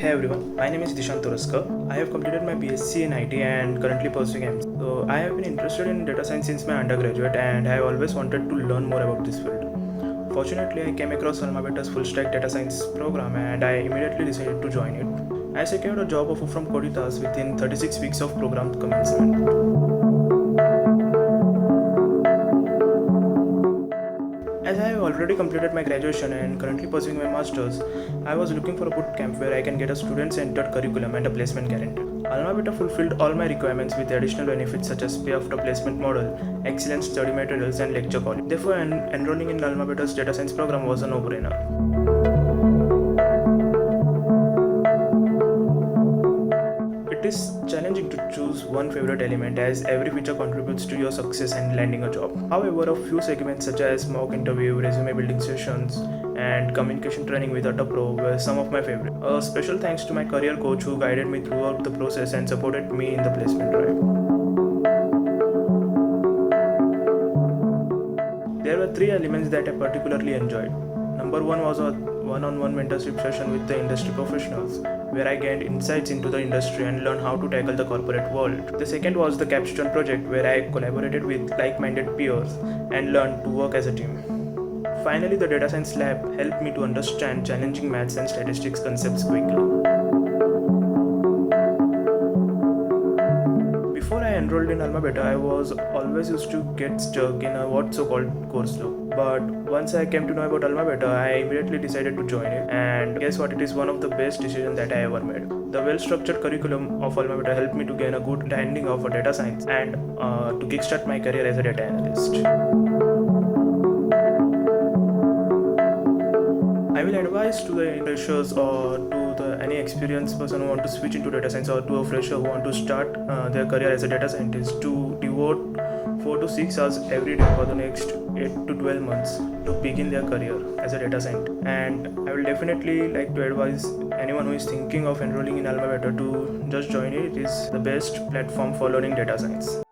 Hey everyone, my name is Dishant Toraskar. I have completed my BSc in IT and currently pursuing MSc. So I have been interested in data science since my undergraduate and I have always wanted to learn more about this field. Fortunately, I came across AlmaBetter's full stack data science program and I immediately decided to join it. I secured a job offer from Coditas within 36 weeks of program commencement. As I have already completed my graduation and currently pursuing my masters, I was looking for a boot camp where I can get a student-centered curriculum and a placement guarantee. AlmaBetter fulfilled all my requirements with additional benefits such as pay after placement model, excellent study materials, and lecture college. Therefore, enrolling in AlmaBetter's data science program was a no-brainer. It is challenging to choose one favorite element as every feature contributes to your success and landing a job. However, a few segments such as mock interview, resume building sessions, and communication training with Auto Pro were some of my favorite. A special thanks to my career coach who guided me throughout the process and supported me in the placement drive. There were three elements that I particularly enjoyed. Number one was a one-on-one mentorship session with the industry professionals, where I gained insights into the industry and learned how to tackle the corporate world. The second was the capstone project, where I collaborated with like-minded peers and learned to work as a team. Finally, the data science lab helped me to understand challenging maths and statistics concepts quickly. Before I enrolled in AlmaBetter, I was always used to get stuck in a what's so-called course loop. But once I came to know about AlmaBetter, I immediately decided to join it. And guess what? It is one of the best decisions that I ever made. The well-structured curriculum of AlmaBetter helped me to gain a good understanding of data science and to kickstart my career as a data analyst. I will advise to the freshers or to any experienced person who want to switch into data science or to a fresher who want to start their career as a data scientist to devote 4 to 6 hours every day for the next 8 to 12 months to begin their career as a data scientist. And I will definitely like to advise anyone who is thinking of enrolling in AlmaBetter to just join it. It is the best platform for learning data science.